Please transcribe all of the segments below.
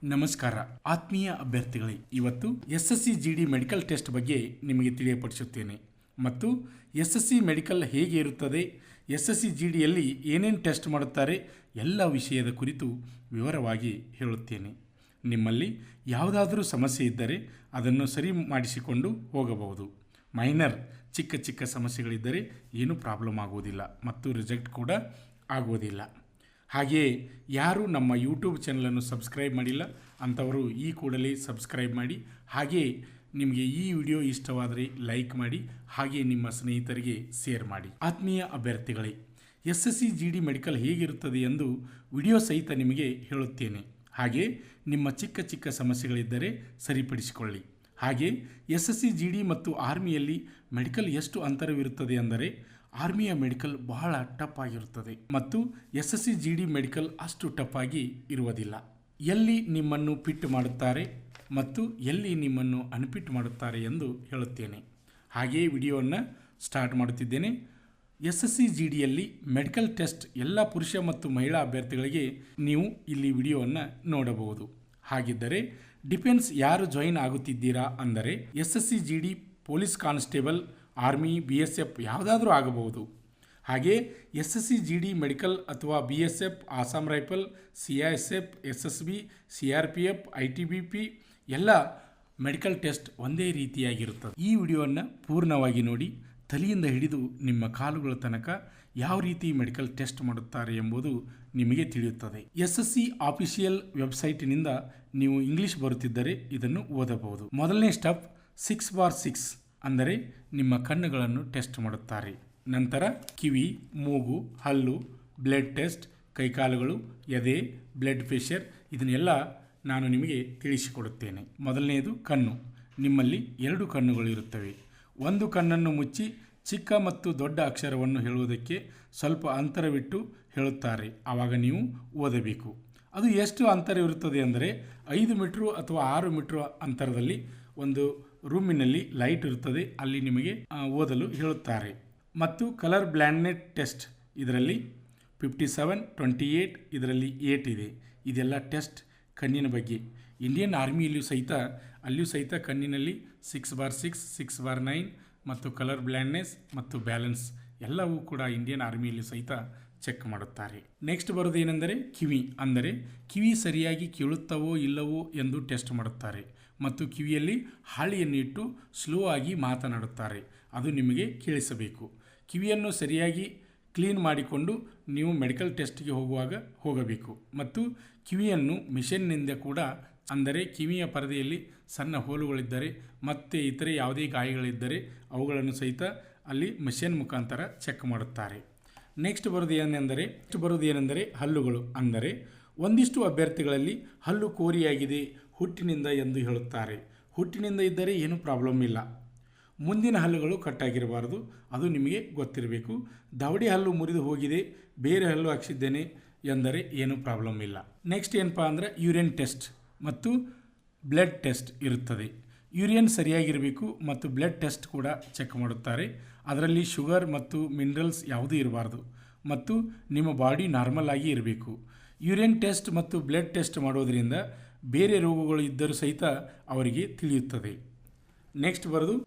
ನಮಸ್ಕಾರ ಆತ್ಮೀಯ ಅಭ್ಯರ್ಥಿಗಳೇ, ಇವತ್ತು ಎಸ್ಎಸ್ಸಿ ಜಿಡಿ ಮೆಡಿಕಲ್ ಟೆಸ್ಟ್ ಬಗ್ಗೆ ನಿಮಗೆ ತಿಳಿಯಪಡಿಸುತ್ತೇನೆ ಮತ್ತು ಎಸ್ಎಸ್ಸಿ ಮೆಡಿಕಲ್ ಹೇಗೆ ಇರುತ್ತದೆ, ಎಸ್ಎಸ್ಸಿ ಜಿಡಿಯಲ್ಲಿ ಏನೇನು ಟೆಸ್ಟ್ ಮಾಡುತ್ತಾರೆ ಎಲ್ಲ ವಿಷಯದ ಕುರಿತು ವಿವರವಾಗಿ ಹೇಳುತ್ತೇನೆ. ನಿಮ್ಮಲ್ಲಿ ಯಾವುದಾದರೂ ಸಮಸ್ಯೆ ಇದ್ದರೆ ಅದನ್ನು ಸರಿ ಮಾಡಿಸಿಕೊಂಡು ಹೋಗಬಹುದು. ಮೈನರ್ ಚಿಕ್ಕ ಸಮಸ್ಯೆಗಳಿದ್ದರೆ ಏನೂ ಪ್ರಾಬ್ಲಮ್ ಆಗುವುದಿಲ್ಲ ಮತ್ತು ರಿಜೆಕ್ಟ್ ಕೂಡ ಆಗುವುದಿಲ್ಲ. ಹಾಗೆಯೇ ಯಾರು ನಮ್ಮ ಯೂಟ್ಯೂಬ್ ಚಾನಲನ್ನು ಸಬ್ಸ್ಕ್ರೈಬ್ ಮಾಡಿಲ್ಲ ಅಂಥವರು ಈ ಕೂಡಲೇ ಸಬ್ಸ್ಕ್ರೈಬ್ ಮಾಡಿ. ಹಾಗೆಯೇ ನಿಮಗೆ ಈ ವಿಡಿಯೋ ಇಷ್ಟವಾದರೆ ಲೈಕ್ ಮಾಡಿ, ಹಾಗೆಯೇ ನಿಮ್ಮ ಸ್ನೇಹಿತರಿಗೆ ಶೇರ್ ಮಾಡಿ. ಆತ್ಮೀಯ ಅಭ್ಯರ್ಥಿಗಳೇ, ಎಸ್ಎಸ್ಸಿ ಜಿಡಿ ಮೆಡಿಕಲ್ ಹೇಗಿರುತ್ತದೆ ಎಂದು ವಿಡಿಯೋ ಸಹಿತ ನಿಮಗೆ ಹೇಳುತ್ತೇನೆ. ಹಾಗೆ ನಿಮ್ಮ ಚಿಕ್ಕ ಸಮಸ್ಯೆಗಳಿದ್ದರೆ ಸರಿಪಡಿಸಿಕೊಳ್ಳಿ. ಹಾಗೆ ಎಸ್ಎಸ್ಸಿ ಜಿಡಿ ಮತ್ತು ಆರ್ಮಿಯಲ್ಲಿ ಮೆಡಿಕಲ್ ಎಷ್ಟು ಅಂತರವಿರುತ್ತದೆ ಅಂದರೆ ಆರ್ಮಿಯ ಮೆಡಿಕಲ್ ಬಹಳ ಟಫ್ ಆಗಿರುತ್ತದೆ ಮತ್ತು ಎಸ್ಎಸ್ಸಿ ಜಿಡಿ ಮೆಡಿಕಲ್ ಅಷ್ಟು ಟಫ್ ಆಗಿ ಇರುವುದಿಲ್ಲ. ಎಲ್ಲಿ ನಿಮ್ಮನ್ನು ಫಿಟ್ ಮಾಡುತ್ತಾರೆ ಮತ್ತು ಎಲ್ಲಿ ನಿಮ್ಮನ್ನು ಅನ್ಫಿಟ್ ಮಾಡುತ್ತಾರೆ ಎಂದು ಹೇಳುತ್ತೇನೆ. ಹಾಗೆಯೇ ವಿಡಿಯೋವನ್ನು ಸ್ಟಾರ್ಟ್ ಮಾಡುತ್ತಿದ್ದೇನೆ. ಎಸ್ಎಸ್ಸಿ ಜಿಡಿಯಲ್ಲಿ ಮೆಡಿಕಲ್ ಟೆಸ್ಟ್ ಎಲ್ಲ ಪುರುಷ ಮತ್ತು ಮಹಿಳಾ ಅಭ್ಯರ್ಥಿಗಳಿಗೆ ನೀವು ಇಲ್ಲಿ ವಿಡಿಯೋವನ್ನು ನೋಡಬಹುದು. ಹಾಗಿದ್ದರೆ ಡಿಫೆನ್ಸ್ ಯಾರು ಜಾಯಿನ್ ಆಗುತ್ತಿದ್ದೀರಾ ಅಂದರೆ SSC GD, police constable, army, BSF ಯಾವುದಾದ್ರೂ ಆಗಬಹುದು. ಹಾಗೆ ಎಸ್ಎಸ್ಸಿ ಜಿಡಿ ಮೆಡಿಕಲ್ ಅಥವಾ BSF, Assam rifle, CISF, SSB, CRPF, ITBP ಎಲ್ಲ ಮೆಡಿಕಲ್ ಟೆಸ್ಟ್ ಒಂದೇ ರೀತಿಯಾಗಿರುತ್ತದೆ. ಈ ವಿಡಿಯೋವನ್ನು ಪೂರ್ಣವಾಗಿ ನೋಡಿ, ತಲೆಯಿಂದ ಹಿಡಿದು ನಿಮ್ಮ ಕಾಲುಗಳ ತನಕ ಯಾವ ರೀತಿ ಮೆಡಿಕಲ್ ಟೆಸ್ಟ್ ಮಾಡುತ್ತಾರೆ ಎಂಬುದು ನಿಮಗೆ ತಿಳಿಯುತ್ತದೆ. ಎಸ್ಎಸ್ಸಿ ಆಫಿಷಿಯಲ್ ವೆಬ್ಸೈಟಿನಿಂದ ನೀವು ಇಂಗ್ಲಿಷ್ ಬರುತ್ತಿದ್ದರೆ ಇದನ್ನು ಓದಬಹುದು. ಮೊದಲನೇ ಸ್ಟೆಪ್ 6x6 ಅಂದರೆ ನಿಮ್ಮ ಕಣ್ಣುಗಳನ್ನು ಟೆಸ್ಟ್ ಮಾಡುತ್ತಾರೆ. ನಂತರ ಕಿವಿ, ಮೂಗು, ಹಲ್ಲು, ಬ್ಲಡ್ ಟೆಸ್ಟ್, ಕೈಕಾಲುಗಳು, ಎದೆ, ಬ್ಲಡ್ ಪ್ರೆಷರ್ ಇದನ್ನೆಲ್ಲ ನಾನು ನಿಮಗೆ ತಿಳಿಸಿಕೊಡುತ್ತೇನೆ. ಮೊದಲನೆಯದು ಕಣ್ಣು. ನಿಮ್ಮಲ್ಲಿ 2 ಕಣ್ಣುಗಳು ಇರುತ್ತವೆ. ಒಂದು ಕಣ್ಣನ್ನು ಮುಚ್ಚಿ ಚಿಕ್ಕ ಮತ್ತು ದೊಡ್ಡ ಅಕ್ಷರವನ್ನು ಹೇಳುವುದಕ್ಕೆ ಸ್ವಲ್ಪ ಅಂತರವಿಟ್ಟು ಹೇಳುತ್ತಾರೆ. ಆವಾಗ ನೀವು ಓದಬೇಕು. ಅದು ಎಷ್ಟು ಅಂತರವಿರುತ್ತದೆ ಅಂದರೆ 5 ಮೀಟ್ರು ಅಥವಾ 6 ಮೀಟ್ರ್ ಅಂತರದಲ್ಲಿ ಒಂದು ರೂಮಿನಲ್ಲಿ ಲೈಟ್ ಇರುತ್ತದೆ, ಅಲ್ಲಿ ನಿಮಗೆ ಓದಲು ಹೇಳುತ್ತಾರೆ. ಮತ್ತು ಕಲರ್ ಬ್ಲೈಂಡ್ನೆಸ್ ಟೆಸ್ಟ್, ಇದರಲ್ಲಿ 57, 28 ಇದರಲ್ಲಿ 8 ಇದೆ. ಇದೆಲ್ಲ ಟೆಸ್ಟ್ ಕಣ್ಣಿನ ಬಗ್ಗೆ. ಇಂಡಿಯನ್ ಆರ್ಮಿಯಲ್ಲಿಯೂ ಸಹಿತ ಕಣ್ಣಿನಲ್ಲಿ 6x6, 6x9 ಮತ್ತು ಕಲರ್ ಬ್ಲೈಂಡ್ನೆಸ್ ಮತ್ತು ಬ್ಯಾಲೆನ್ಸ್ ಎಲ್ಲವೂ ಕೂಡ ಇಂಡಿಯನ್ ಆರ್ಮಿಯಲ್ಲಿ ಸಹಿತ ಚೆಕ್ ಮಾಡುತ್ತಾರೆ. ನೆಕ್ಸ್ಟ್ ಬರೋದು ಏನೆಂದರೆ ಕಿವಿ. ಅಂದರೆ ಕಿವಿ ಸರಿಯಾಗಿ ಕೇಳುತ್ತವೋ ಇಲ್ಲವೋ ಎಂದು ಟೆಸ್ಟ್ ಮಾಡುತ್ತಾರೆ ಮತ್ತು ಕಿವಿಯಲ್ಲಿ ಹಾಳೆಯನ್ನು ಇಟ್ಟು ಸ್ಲೋ ಆಗಿ ಮಾತನಾಡುತ್ತಾರೆ. ಅದು ನಿಮಗೆ ಕೇಳಿಸಬೇಕು. ಕಿವಿಯನ್ನು ಸರಿಯಾಗಿ ಕ್ಲೀನ್ ಮಾಡಿಕೊಂಡು ನೀವು ಮೆಡಿಕಲ್ ಟೆಸ್ಟ್ಗೆ ಹೋಗಬೇಕು. ಮತ್ತು ಕಿವಿಯನ್ನು ಮಿಷನ್ನಿಂದ ಕೂಡ, ಅಂದರೆ ಕಿವಿಯ ಪರದೆಯಲ್ಲಿ ಸಣ್ಣ ಹೋಲುಗಳಿದ್ದರೆ ಮತ್ತು ಇತರೆ ಯಾವುದೇ ಗಾಯಗಳಿದ್ದರೆ ಅವುಗಳನ್ನು ಸಹಿತ ಅಲ್ಲಿ ಮಿಷನ್ ಮುಖಾಂತರ ಚೆಕ್ ಮಾಡುತ್ತಾರೆ. ನೆಕ್ಸ್ಟ್ ಬರೋದು ಏನೆಂದರೆ ಹಲ್ಲುಗಳು. ಅಂದರೆ ಒಂದಿಷ್ಟು ಅಭ್ಯರ್ಥಿಗಳಲ್ಲಿ ಹಲ್ಲು ಕೋರಿಯಾಗಿದೆ ಹುಟ್ಟಿನಿಂದ ಎಂದು ಹೇಳುತ್ತಾರೆ. ಹುಟ್ಟಿನಿಂದ ಇದ್ದರೆ ಏನೂ ಪ್ರಾಬ್ಲಮ್ ಇಲ್ಲ. ಮುಂದಿನ ಹಲ್ಲುಗಳು ಕಟ್ಟಾಗಿರಬಾರ್ದು, ಅದು ನಿಮಗೆ ಗೊತ್ತಿರಬೇಕು. ದವಡೆ ಹಲ್ಲು ಮುರಿದು ಹೋಗಿದೆ, ಬೇರೆ ಹಲ್ಲು ಹಾಕ್ಸಿದ್ದೇನೆ ಎಂದರೆ ಏನೂ ಪ್ರಾಬ್ಲಮ್ ಇಲ್ಲ. ನೆಕ್ಸ್ಟ್ ಏನಪ್ಪ ಅಂದರೆ ಯೂರಿನ್ ಟೆಸ್ಟ್ ಮತ್ತು ಬ್ಲಡ್ ಟೆಸ್ಟ್ ಇರುತ್ತದೆ. ಯೂರಿಯನ್ ಸರಿಯಾಗಿರಬೇಕು ಮತ್ತು ಬ್ಲಡ್ ಟೆಸ್ಟ್ ಕೂಡ ಚೆಕ್ ಮಾಡುತ್ತಾರೆ. ಅದರಲ್ಲಿ ಶುಗರ್ ಮತ್ತು ಮಿನರಲ್ಸ್ ಯಾವುದೂ ಇರಬಾರ್ದು ಮತ್ತು ನಿಮ್ಮ ಬಾಡಿ ನಾರ್ಮಲ್ ಆಗಿ ಇರಬೇಕು. ಯೂರಿಯನ್ ಟೆಸ್ಟ್ ಮತ್ತು ಬ್ಲಡ್ ಟೆಸ್ಟ್ ಮಾಡೋದರಿಂದ ಬೇರೆ ರೋಗಗಳು ಇದ್ದರೂ ಸಹಿತ ಅವರಿಗೆ ತಿಳಿಯುತ್ತದೆ. ನೆಕ್ಸ್ಟ್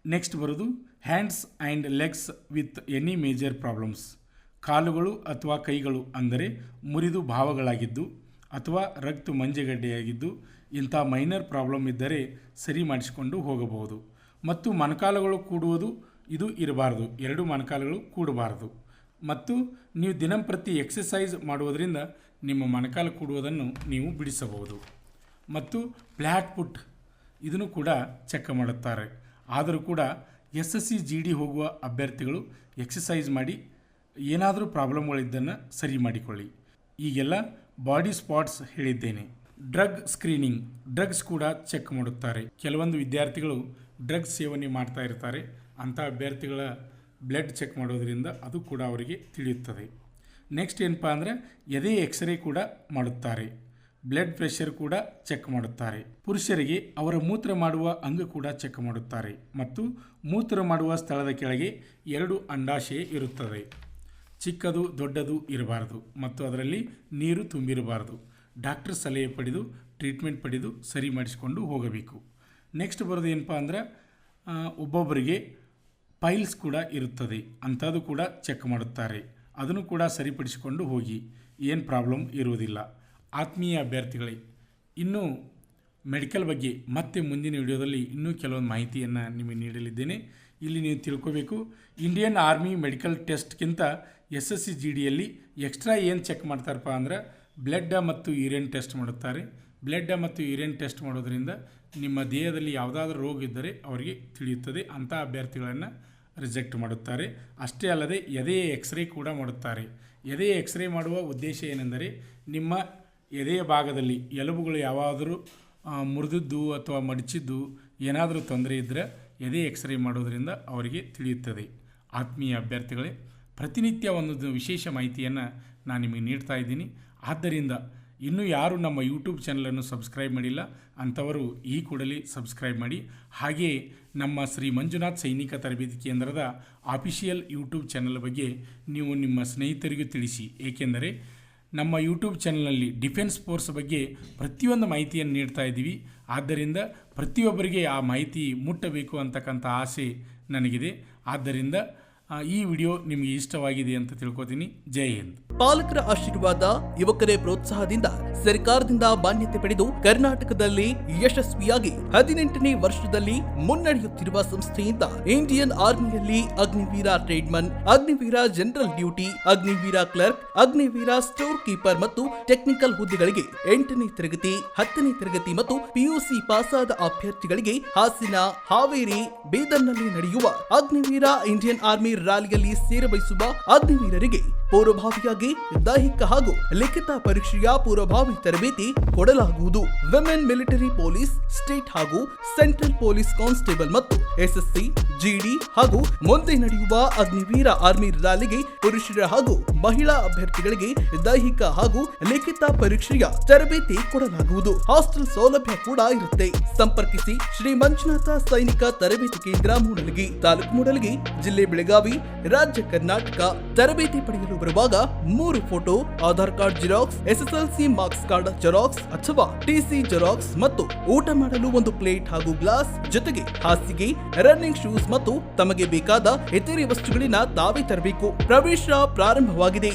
ಬರೋದು hands and legs with any major problems. ಕಾಲುಗಳು ಅಥವಾ ಕೈಗಳು ಅಂದರೆ ಮುರಿದು ಭಾವಗಳಾಗಿದ್ದು ಅಥವಾ ರಕ್ತ ಮಂಜೆಗಡ್ಡೆಯಾಗಿದ್ದು ಇಂಥ ಮೈನರ್ ಪ್ರಾಬ್ಲಮ್ ಇದ್ದರೆ ಸರಿ ಮಾಡಿಸಿಕೊಂಡು ಹೋಗಬಹುದು. ಮತ್ತು ಮೊಣಕಾಲುಗಳು ಕೂಡುವುದು ಇದು ಇರಬಾರ್ದು, 2 ಮೊಣಕಾಲುಗಳು ಕೂಡಬಾರದು. ಮತ್ತು ನೀವು ದಿನಂಪ್ರತಿ ಎಕ್ಸಸೈಸ್ ಮಾಡುವುದರಿಂದ ನಿಮ್ಮ ಮೊಣಕಾಲು ಕೂಡುವುದನ್ನು ನೀವು ಬಿಡಿಸಬಹುದು. ಮತ್ತು ಫ್ಲ್ಯಾಟ್ ಫುಟ್ ಇದನ್ನು ಕೂಡ ಚೆಕ್ ಮಾಡುತ್ತಾರೆ. ಆದರೂ ಕೂಡ ಎಸ್ಎಸ್ಸಿ ಜಿಡಿ ಹೋಗುವ ಅಭ್ಯರ್ಥಿಗಳು ಎಕ್ಸಸೈಸ್ ಮಾಡಿ ಏನಾದರೂ ಪ್ರಾಬ್ಲಮ್ಗಳಿದ್ದನ್ನು ಸರಿ ಮಾಡಿಕೊಳ್ಳಿ. ಈಗೆಲ್ಲ ಬಾಡಿ ಸ್ಪಾಟ್ಸ್ ಹೇಳಿದ್ದೇನೆ. ಡ್ರಗ್ ಸ್ಕ್ರೀನಿಂಗ್, ಡ್ರಗ್ಸ್ ಕೂಡ ಚೆಕ್ ಮಾಡುತ್ತಾರೆ. ಕೆಲವೊಂದು ವಿದ್ಯಾರ್ಥಿಗಳು ಡ್ರಗ್ಸ್ ಸೇವನೆ ಮಾಡ್ತಾ ಇರ್ತಾರೆ. ಅಂಥ ಅಭ್ಯರ್ಥಿಗಳ ಬ್ಲಡ್ ಚೆಕ್ ಮಾಡೋದರಿಂದ ಅದು ಕೂಡ ಅವರಿಗೆ ತಿಳಿಯುತ್ತದೆ. ನೆಕ್ಸ್ಟ್ ಏನಪ್ಪ ಅಂದರೆ ಎದೆ ಎಕ್ಸ್ರೇ ಕೂಡ ಮಾಡುತ್ತಾರೆ. ಬ್ಲಡ್ ಪ್ರೆಷರ್ ಕೂಡ ಚೆಕ್ ಮಾಡುತ್ತಾರೆ. ಪುರುಷರಿಗೆ ಅವರ ಮೂತ್ರ ಮಾಡುವ ಅಂಗ ಕೂಡ ಚೆಕ್ ಮಾಡುತ್ತಾರೆ. ಮತ್ತು ಮೂತ್ರ ಮಾಡುವ ಸ್ಥಳದ ಕೆಳಗೆ 2 ಅಂಡಾಶಯ ಇರುತ್ತದೆ. ಚಿಕ್ಕದು ದೊಡ್ಡದು ಇರಬಾರದು ಮತ್ತು ಅದರಲ್ಲಿ ನೀರು ತುಂಬಿರಬಾರದು. ಡಾಕ್ಟರ್ ಸಲಹೆ ಪಡೆದು ಟ್ರೀಟ್ಮೆಂಟ್ ಪಡೆದು ಸರಿ ಮಾಡಿಸಿಕೊಂಡು ಹೋಗಬೇಕು. ನೆಕ್ಸ್ಟ್ ಬರೋದು ಏನಪ್ಪ ಅಂದ್ರೆ ಒಬ್ಬೊಬ್ಬರಿಗೆ ಪೈಲ್ಸ್ ಕೂಡ ಇರುತ್ತದೆ, ಅಂಥದ್ದು ಕೂಡ ಚೆಕ್ ಮಾಡುತ್ತಾರೆ. ಅದನ್ನು ಕೂಡ ಸರಿಪಡಿಸಿಕೊಂಡು ಹೋಗಿ, ಏನು ಪ್ರಾಬ್ಲಮ್ ಇರುವುದಿಲ್ಲ. ಆತ್ಮೀಯ ಅಭ್ಯರ್ಥಿಗಳೇ, ಇನ್ನೂ ಮೆಡಿಕಲ್ ಬಗ್ಗೆ ಮತ್ತೆ ಮುಂದಿನ ವಿಡಿಯೋದಲ್ಲಿ ಇನ್ನೂ ಕೆಲವೊಂದು ಮಾಹಿತಿಯನ್ನು ನಿಮಗೆ ನೀಡಲಿದ್ದೇನೆ. ಇಲ್ಲಿ ನೀವು ತಿಳ್ಕೋಬೇಕು, ಇಂಡಿಯನ್ ಆರ್ಮಿ ಮೆಡಿಕಲ್ ಟೆಸ್ಟ್ಗಿಂತ SSC GDಯಲ್ಲಿ ಎಕ್ಸ್ಟ್ರಾ ಏನು ಚೆಕ್ ಮಾಡ್ತಾರಪ್ಪ ಅಂದ್ರೆ ಬ್ಲಡ್ ಮತ್ತು ಯೂರಿನ್ ಟೆಸ್ಟ್ ಮಾಡುತ್ತಾರೆ. ಬ್ಲಡ್ ಮತ್ತು ಯೂರಿನ್ ಟೆಸ್ಟ್ ಮಾಡೋದ್ರಿಂದ ನಿಮ್ಮ ದೇಹದಲ್ಲಿ ಯಾವುದಾದ್ರೂ ರೋಗ ಇದ್ದರೆ ಅವರಿಗೆ ತಿಳಿಯುತ್ತದೆ. ಅಂಥ ಅಭ್ಯರ್ಥಿಗಳನ್ನು ರಿಜೆಕ್ಟ್ ಮಾಡುತ್ತಾರೆ. ಅಷ್ಟೇ ಅಲ್ಲದೆ ಎದೆಯ ಎಕ್ಸ್ರೇ ಕೂಡ ಮಾಡುತ್ತಾರೆ. ಎದೆಯ ಎಕ್ಸ್ರೇ ಮಾಡುವ ಉದ್ದೇಶ ಏನೆಂದರೆ ನಿಮ್ಮ ಎದೆಯ ಭಾಗದಲ್ಲಿ ಎಲುಬುಗಳು ಯಾವಾದರೂ ಮುರಿದಿದ್ದು ಅಥವಾ ಮಡಚಿದ್ದು ಏನಾದರೂ ತೊಂದರೆ ಇದ್ದರೆ ಎದೆ ಎಕ್ಸ್ರೇ ಮಾಡೋದರಿಂದ ಅವರಿಗೆ ತಿಳಿಯುತ್ತದೆ. ಆತ್ಮೀಯ ಅಭ್ಯರ್ಥಿಗಳೇ, ಪ್ರತಿನಿತ್ಯ ಒಂದು ವಿಶೇಷ ಮಾಹಿತಿಯನ್ನು ನಾನು ನಿಮಗೆ ನೀಡ್ತಾ ಇದ್ದೀನಿ. ಆದ್ದರಿಂದ ಇನ್ನೂ ಯಾರು ನಮ್ಮ ಯೂಟ್ಯೂಬ್ ಚಾನಲನ್ನು ಸಬ್ಸ್ಕ್ರೈಬ್ ಮಾಡಿಲ್ಲ ಅಂಥವರು ಈ ಕೂಡಲೇ ಸಬ್ಸ್ಕ್ರೈಬ್ ಮಾಡಿ. ಹಾಗೆಯೇ ನಮ್ಮ ಶ್ರೀ ಮಂಜುನಾಥ್ ಸೈನಿಕ ತರಬೇತಿ ಕೇಂದ್ರದ ಆಫಿಷಿಯಲ್ ಯೂಟ್ಯೂಬ್ ಚಾನಲ್ ಬಗ್ಗೆ ನೀವು ನಿಮ್ಮ ಸ್ನೇಹಿತರಿಗೂ ತಿಳಿಸಿ. ಏಕೆಂದರೆ ನಮ್ಮ ಯೂಟ್ಯೂಬ್ ಚಾನಲ್ನಲ್ಲಿ ಡಿಫೆನ್ಸ್ ಫೋರ್ಸ್ ಬಗ್ಗೆ ಪ್ರತಿಯೊಂದು ಮಾಹಿತಿಯನ್ನು ನೀಡ್ತಾ ಇದ್ದೀವಿ. ಆದ್ದರಿಂದ ಪ್ರತಿಯೊಬ್ಬರಿಗೆ ಆ ಮಾಹಿತಿ ಮುಟ್ಟಬೇಕು ಅಂತಕ್ಕಂಥ ಆಸೆ ನನಗಿದೆ. ಆದ್ದರಿಂದ ಈ ವಿಡಿಯೋ ನಿಮಗೆ ಇಷ್ಟವಾಗಿದೆ ಅಂತ ತಿಳ್ಕೊತೀನಿ. ಜೈ ಹಿಂದ್. ಪಾಲಕರ ಆಶೀರ್ವಾದ, ಯುವಕರೇ ಪ್ರೋತ್ಸಾಹದಿಂದ ಸರ್ಕಾರದಿಂದ ಮಾನ್ಯತೆ ಪಡೆದು ಕರ್ನಾಟಕದಲ್ಲಿ ಯಶಸ್ವಿಯಾಗಿ 18ನೇ ವರ್ಷದಲ್ಲಿ ಮುನ್ನಡೆಯುತ್ತಿರುವ ಸಂಸ್ಥೆಯಿಂದ ಇಂಡಿಯನ್ ಆರ್ಮಿಯಲ್ಲಿ Agniveer tradesman, Agniveer general duty, Agniveer clerk, Agniveer store keeper ಮತ್ತು ಟೆಕ್ನಿಕಲ್ ಹುದ್ದೆಗಳಿಗೆ 8ನೇ ತರಗತಿ, 10ನೇ ತರಗತಿ ಮತ್ತು PUC ಪಾಸಾದ ಅಭ್ಯರ್ಥಿಗಳಿಗೆ ಹಾಸನ, ಹಾವೇರಿ, ಬೀದರ್ನಲ್ಲಿ ನಡೆಯುವ ಅಗ್ನಿವೀರ ಇಂಡಿಯನ್ ಆರ್ಮಿ ರ್ಯಾಲಿಯಲ್ಲಿ ಸೇರಬಯಸುವ ಅಗ್ನಿವೀರರಿಗೆ ಪೂರ್ವಭಾವಿಯಾಗಿ ದೈಹಿಕ ಹಾಗೂ ಲಿಖಿತ ಪರೀಕ್ಷೆಯ ಪೂರ್ವಭಾವಿ ತರಬೇತಿ ಕೊಡಲಾಗುವುದು. ವಿಮೆನ್ ಮಿಲಿಟರಿ ಪೊಲೀಸ್, ಸ್ಟೇಟ್ ಹಾಗೂ ಸೆಂಟ್ರಲ್ ಪೊಲೀಸ್ ಕಾನ್ಸ್ಟೇಬಲ್ ಮತ್ತು SSC GD ಹಾಗೂ ಮುಂದೆ ನಡೆಯುವ ಅಗ್ನಿವೀರ ಆರ್ಮಿ ರ್ಯಾಲಿಗೆ ಪುರುಷರ ಹಾಗೂ ಮಹಿಳಾ ಅಭ್ಯರ್ಥಿಗಳಿಗೆ ದೈಹಿಕ ಹಾಗೂ ಲಿಖಿತ ಪರೀಕ್ಷೆಯ ತರಬೇತಿ ಕೊಡಲಾಗುವುದು. ಹಾಸ್ಟೆಲ್ ಸೌಲಭ್ಯ ಕೂಡ ಇರುತ್ತೆ. ಸಂಪರ್ಕಿಸಿ ಶ್ರೀ ಮಂಜುನಾಥ ಸೈನಿಕ ತರಬೇತಿ ಕೇಂದ್ರ, ಮೂಡಲಗಿ, ತಾಲೂಕು ಮೂಡಲಗಿ, ಜಿಲ್ಲೆ ಬೆಳಗಾವಿ, ರಾಜ್ಯ ಕರ್ನಾಟಕ. ತರಬೇತಿ ಪಡೆಯಲು ಬರುವಾಗ 3 photo, Aadhaar card xerox, SSLC marks card xerox ಅಥವಾ TC ಜೆರಾಕ್ಸ್ ಮತ್ತು ಊಟ ಮಾಡಲು 1 ಪ್ಲೇಟ್ ಹಾಗೂ ಗ್ಲಾಸ್, ಜೊತೆಗೆ ಹಾಸಿಗೆ, ರನ್ನಿಂಗ್ ಶೂಸ್ ಮತ್ತು ತಮಗೆ ಬೇಕಾದ ಇತರೆ ವಸ್ತುಗಳಿನ ತಾವೇ ತರಬೇಕು. ಪ್ರವೇಶ ಪ್ರಾರಂಭವಾಗಿದೆ.